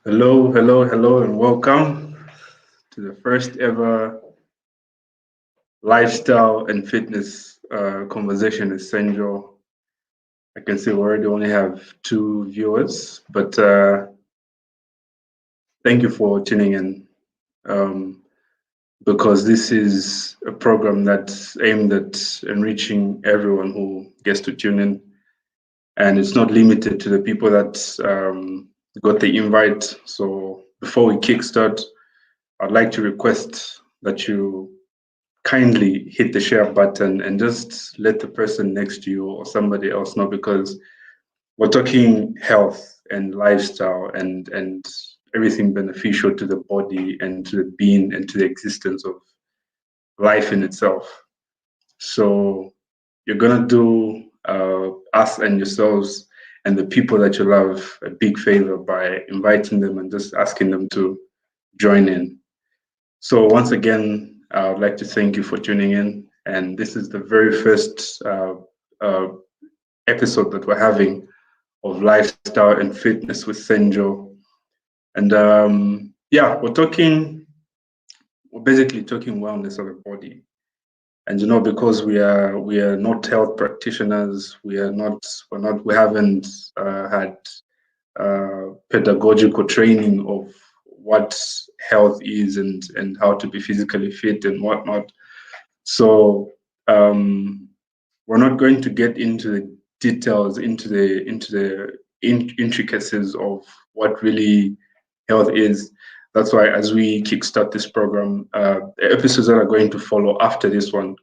Hello, hello, hello, and welcome to the first ever lifestyle and fitness conversation essential. I can see we already only have two viewers, but thank you for tuning in um, because this is a program that's aimed at enriching everyone who gets to tune in, and it's not limited to the people that got the invite. So before we kickstart, I'd like to request that you kindly hit the share button and just let the person next to you or somebody else know, because we're talking health and lifestyle and everything beneficial to the body and to the being and to the existence of life in itself. So you're gonna do us and yourselves and the people that you love a big favor by inviting them and just asking them to join in. So once again, I would like to thank you for tuning in. And this is the very first uh, episode that we're having of lifestyle and fitness with Senjo. And yeah, we're basically talking wellness of the body. And because we are not health practitioners, we haven't had pedagogical training of what health is and how to be physically fit and whatnot. So we're not going to get into the details, into the intricacies of what really health is. That's why, as we kickstart this program, the episodes that are going to follow after this one,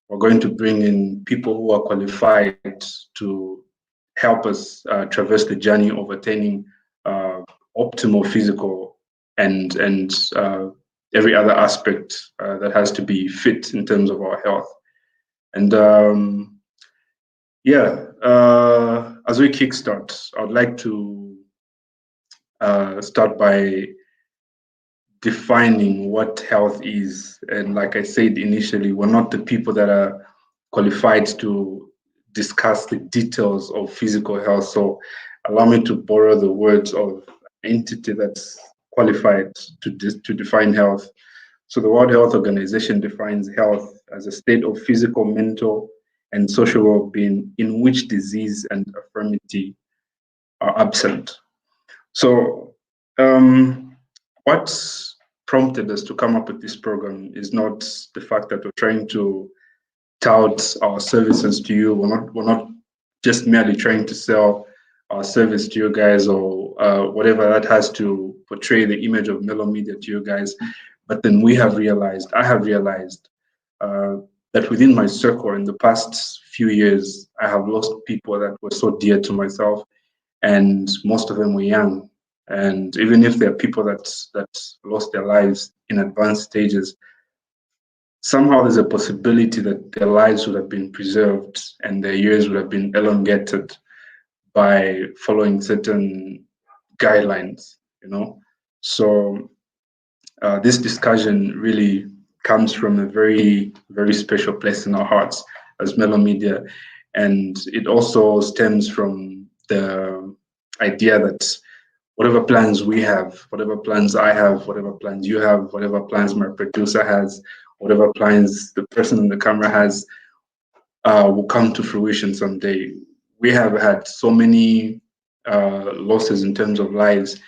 we're going to bring in people who are qualified to help us traverse the journey of attaining uh, optimal physical and every other aspect that has to be fit in terms of our health. And yeah, as we kickstart, I'd like to start by defining what health is. And like I said initially, we're not the people that are qualified to discuss the details of physical health. So allow me to borrow the words of an entity that's qualified to define health. So the World Health Organization defines health as a state of physical, mental, and social well-being in which disease and infirmity are absent. So what prompted us to come up with this program is not the fact that we're trying to tout our services to you. We're not just merely trying to sell our service to you guys or whatever that has to portray the image of Melo Media to you guys. But then I have realized uh, that within my circle in the past few years, I have lost people that were so dear to myself, and most of them were young. And even if there are people that lost their lives in advanced stages, somehow there's a possibility that their lives would have been preserved and their years would have been elongated by following certain guidelines. So this discussion really comes from a very, very special place in our hearts as Melo Media. And it also stems from the idea that whatever plans we have, whatever plans I have, whatever plans you have, whatever plans my producer has, whatever plans the person in the camera has, will come to fruition someday. We have had so many losses in terms of lives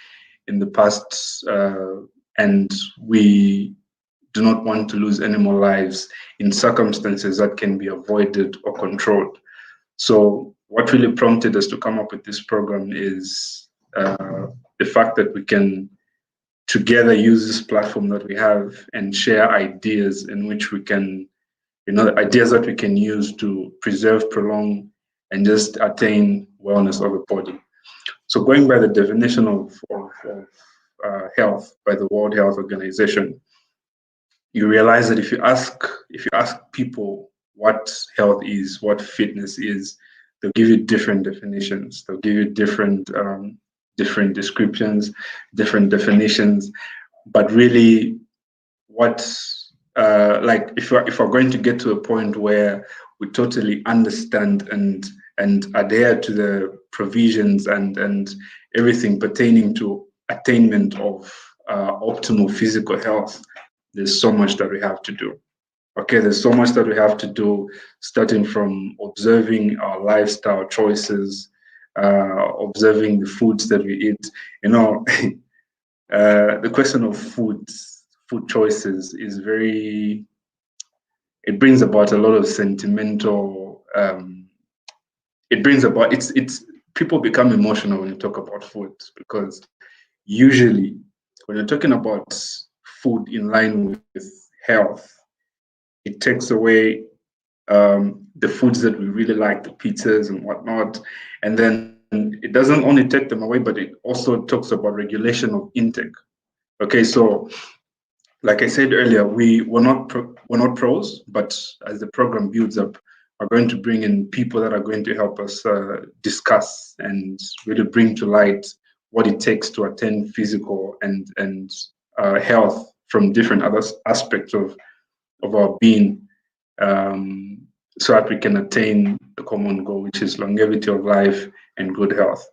in the past, and we do not want to lose any more lives in circumstances that can be avoided or controlled. So, what really prompted us to come up with this program is the fact that we can together use this platform that we have and share ideas in which we can, ideas that we can use to preserve, prolong, and just attain wellness of the body. So, going by the definition of health by the World Health Organization, you realize that if you ask people what health is, what fitness is, they'll give you different definitions. They'll give you different descriptions, different definitions. But really, what like if we're going to get to a point where we totally understand and adhere to the provisions and everything pertaining to attainment of optimal physical health, there's so much that we have to do. Okay, there's so much that we have to do, starting from observing our lifestyle choices, observing the foods that we eat. You know, the question of food choices is very, it brings about a lot of sentimental, it brings about, it's, people become emotional when you talk about food, because usually when you're talking about food in line with health, it takes away the foods that we really like, the pizzas and whatnot. And then it doesn't only take them away, but it also talks about regulation of intake. Okay, so like I said earlier, we're not pros, but as the program builds up, we're going to bring in people that are going to help us discuss and really bring to light what it takes to attain physical and health from different other aspects of our being, um, so that we can attain the common goal, which is longevity of life and good health.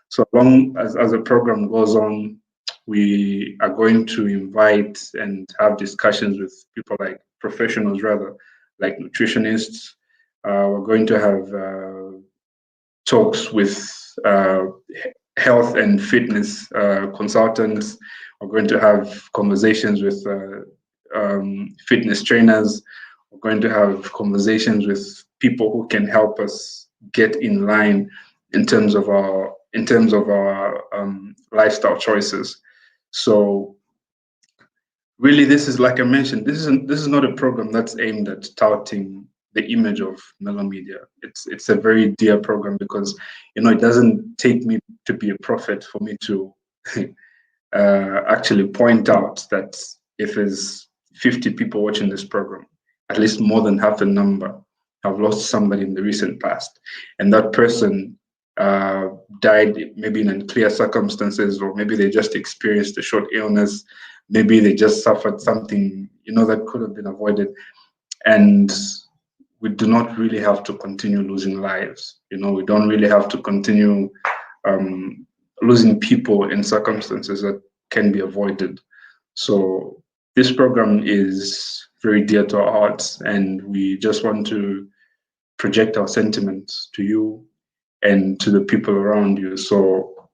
So long as the program goes on, we are going to invite and have discussions with people like professionals, rather, like nutritionists. We're going to have talks with health and fitness consultants. We're going to have conversations with fitness trainers. We're going to have conversations with people who can help us get in line in terms of our lifestyle choices. So really, this is, like I mentioned, this is not a program that's aimed at touting the image of Melo Media. It's a very dear program, because it doesn't take me to be a prophet for me to actually point out that if there's 50 people watching this program, at least more than half the number have lost somebody in the recent past, and that person uh, died maybe in unclear circumstances, or maybe they just experienced a short illness, maybe they just suffered something that could have been avoided, and we do not really have to continue losing lives. We don't really have to continue um, losing people in circumstances that can be avoided. So this program is very dear to our hearts, and we just want to project our sentiments to you and to the people around you. So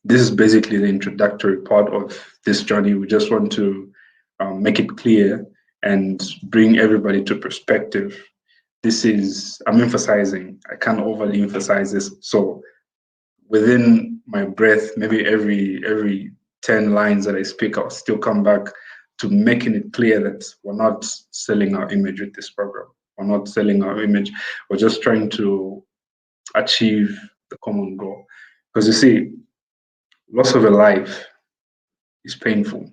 this is basically the introductory part of this journey. We just want to make it clear and bring everybody to perspective. I'm emphasizing, I can't overly emphasize this. So within my breath, maybe every 10 lines that I speak, I'll still come back to making it clear that we're not selling our image with this program. We're not selling our image. We're just trying to achieve the common goal. Because you see, loss of a life is painful.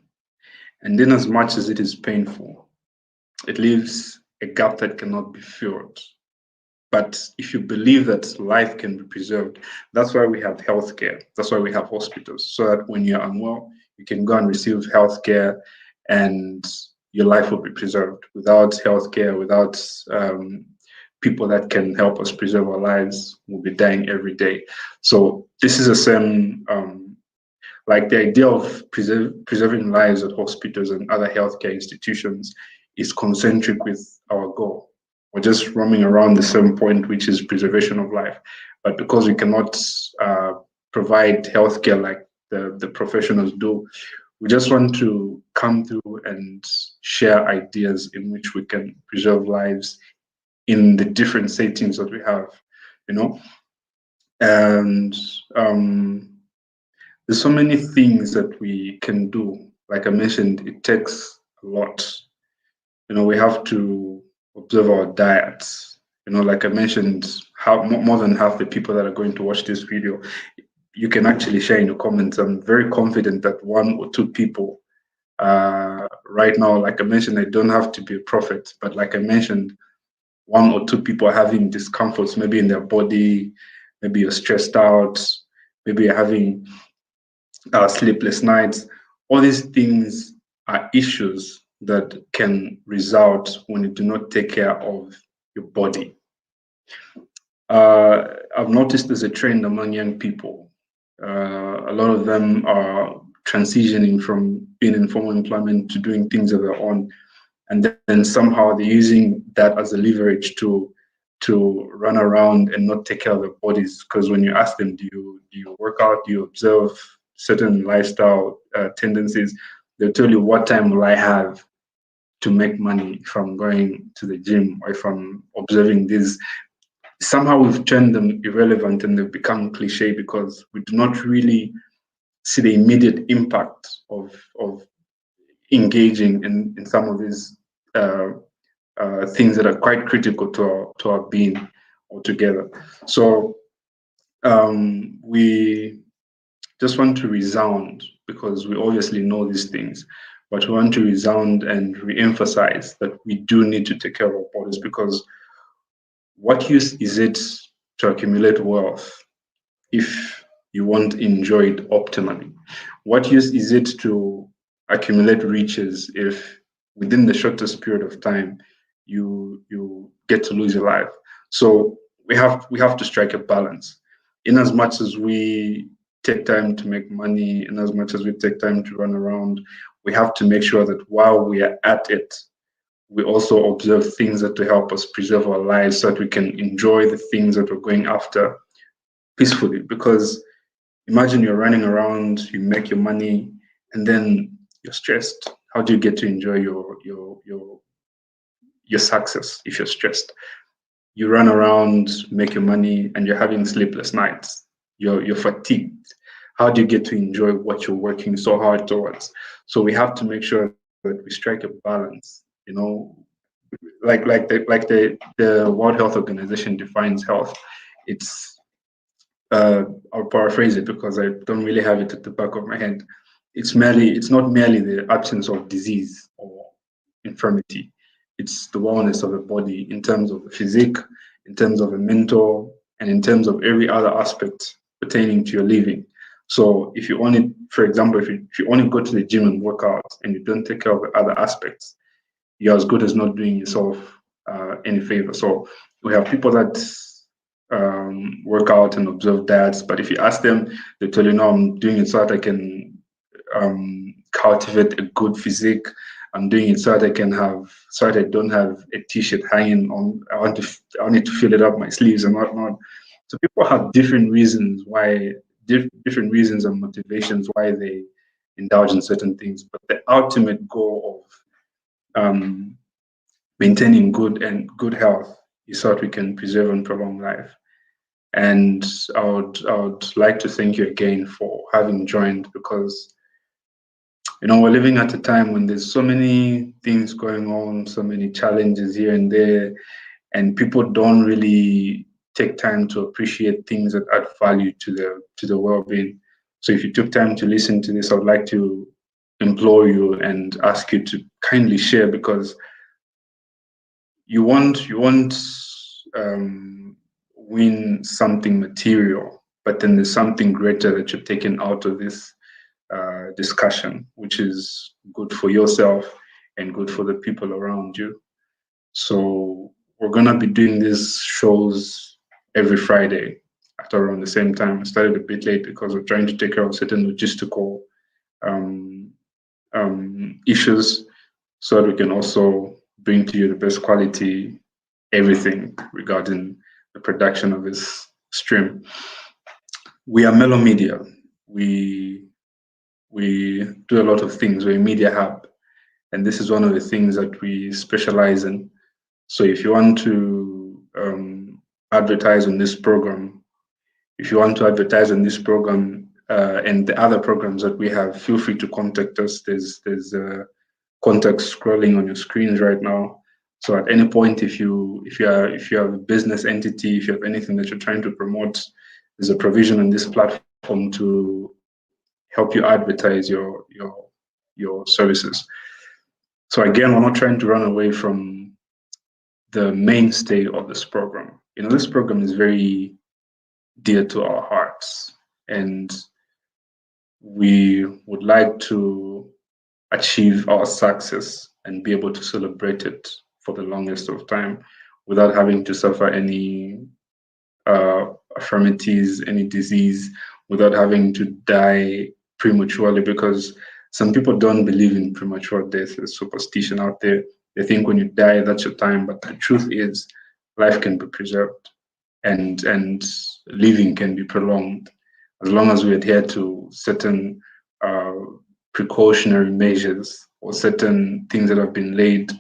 And then, as much as it is painful, it leaves a gap that cannot be filled. But if you believe that life can be preserved, that's why we have healthcare. That's why we have hospitals, so that when you're unwell, you can go and receive healthcare, and your life will be preserved. Without healthcare, without people that can help us preserve our lives, we'll be dying every day. So this is the same. Like the idea of preserving lives at hospitals and other healthcare institutions is concentric with our goal. We're just roaming around the same point, which is preservation of life. But because we cannot provide healthcare like the professionals do, we just want to come through and share ideas in which we can preserve lives in the different settings that we have, you know. And there's so many things that we can do. Like I mentioned, it takes a lot. We have to observe our diets. Like I mentioned, more than half the people that are going to watch this video, you can actually share in the comments. I'm very confident that one or two people right now, like I mentioned, I don't have to be a prophet, but like I mentioned, one or two people are having discomforts, maybe in their body, maybe you're stressed out, maybe you're having sleepless nights. All these things are issues that can result when you do not take care of your body. I've noticed there's a trend among young people. A lot of them are transitioning from being in formal employment to doing things of their own, and then somehow they're using that as a leverage to run around and not take care of their bodies. Because when you ask them, do you work out, do you observe certain lifestyle tendencies, they'll tell you, what time will I have to make money if I'm going to the gym or if I'm observing this? Somehow we've turned them irrelevant and they've become cliche because we do not really see the immediate impact of engaging in some of these things that are quite critical to our being altogether. So we just want to resound, because we obviously know these things, but we want to resound and re-emphasize that we do need to take care of our bodies, because what use is it to accumulate wealth if you won't enjoy it optimally? What use is it to accumulate riches if within the shortest period of time you get to lose your life? So we have to strike a balance. In as much as we take time to make money, in as much as we take time to run around, we have to make sure that while we are at it, we also observe things that to help us preserve our lives so that we can enjoy the things that we're going after peacefully. Because imagine you're running around, you make your money, and then you're stressed. How do you get to enjoy your success if you're stressed? You run around, make your money, and you're having sleepless nights. You're fatigued. How do you get to enjoy what you're working so hard towards? So we have to make sure that we strike a balance. The World Health Organization defines health. It's I'll paraphrase it because I don't really have it at the back of my head. It's not merely the absence of disease or infirmity. It's the wellness of the body in terms of the physique, in terms of the mental, and in terms of every other aspect pertaining to your living. So if you only, for example, if you only go to the gym and work out and you don't take care of the other aspects, you're as good as not doing yourself any favor. So we have people that work out and observe diets, but if you ask them, they tell you, no, I'm doing it so that I can cultivate a good physique. I'm doing it so that I can have, so that I don't have a t-shirt hanging on. I need to fill it up my sleeves and whatnot. So people have different reasons why, different reasons and motivations why they indulge in certain things. But the ultimate goal of maintaining good health is so that we can preserve and prolong life. And I would like to thank you again for having joined, because we're living at a time when there's so many things going on, so many challenges here and there, and people don't really take time to appreciate things that add value to the well-being. So if you took time to listen to this, I would like to implore you and ask you to kindly share, because you won't win something material, but then there's something greater that you're taking out of this discussion, which is good for yourself and good for the people around you. So we're gonna be doing these shows every Friday at around the same time. I started a bit late because we're trying to take care of certain logistical issues, so that we can also bring to you the best quality everything regarding the production of this stream. We are Melo Media. We do a lot of things. We're a media hub, and this is one of the things that we specialize in. So if you want to advertise on this program, and the other programs that we have, feel free to contact us. There's contact scrolling on your screens right now. So at any point, if you have a business entity, if you have anything that you're trying to promote, there's a provision on this platform to help you advertise your services. So again, we're not trying to run away from the mainstay of this program. This program is very dear to our hearts, and we would like to achieve our success and be able to celebrate it for the longest of time without having to suffer any infirmities, any disease, without having to die prematurely, because some people don't believe in premature death. There's superstition out there. They think when you die, that's your time. But the truth is, life can be preserved, and living can be prolonged as long as we adhere to certain uh, precautionary measures or certain things that have been laid,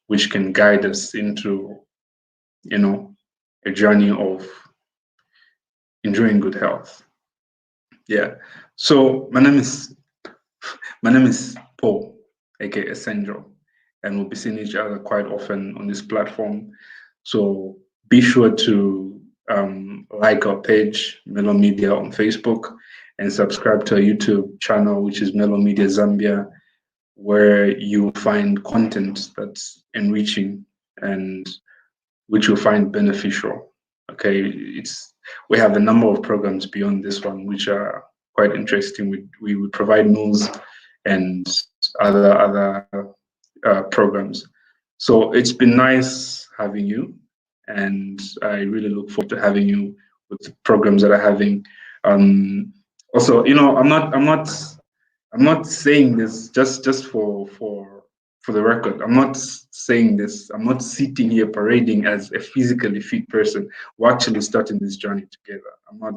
which can guide us into, a journey of enjoying good health. Yeah. So my name is Paul, aka Sandro, and we'll be seeing each other quite often on this platform. So be sure to like our page, Melo Media, on Facebook, and subscribe to our YouTube channel, which is Melo Media Zambia, where you find content that's enriching and which you'll find beneficial. Okay, we have a number of programs beyond this one which are quite interesting. We would provide news and other programs. So it's been nice having you, and I really look forward to having you with the programs that are having. Also, I'm not saying this just for the record. I'm not saying this. I'm not sitting here parading as a physically fit person. We're actually starting this journey together. I'm not.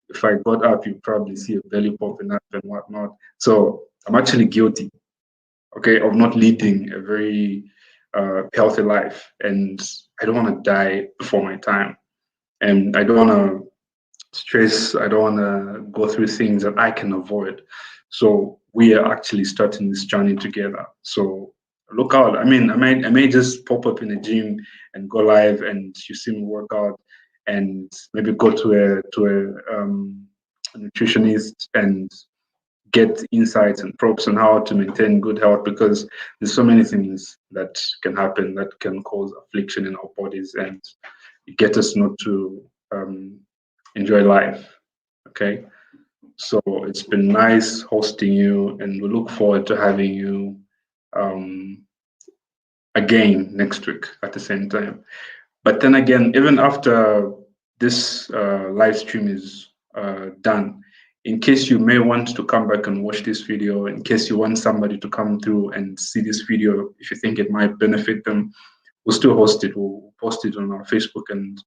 If I got up, you probably see a belly popping up and whatnot. So I'm actually guilty, okay, of not leading a very healthy life, and I don't want to die before my time, and I don't want to stress. I don't want to go through things that I can avoid. So we are actually starting this journey together. So look out. I mean, I may just pop up in the gym and go live, and you see me work out, and maybe go to a nutritionist and get insights and props on how to maintain good health, because there's so many things that can happen that can cause affliction in our bodies and get us not to enjoy life. Okay, so it's been nice hosting you, and we look forward to having you um, again next week at the same time. But then again, even after this live stream is done, in case you may want to come back and watch this video, in case you want somebody to come through and see this video, if you think it might benefit them, we'll still host it. We'll post it on our Facebook and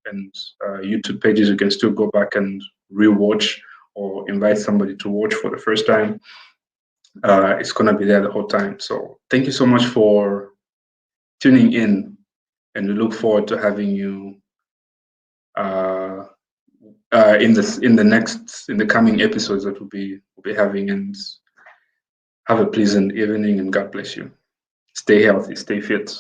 YouTube pages. You can still go back and rewatch or invite somebody to watch for the first time. It's gonna be there the whole time. So thank you so much for tuning in, and we look forward to having you in the coming episodes that we'll be having. And have a pleasant evening, and God bless you. Stay healthy, stay fit.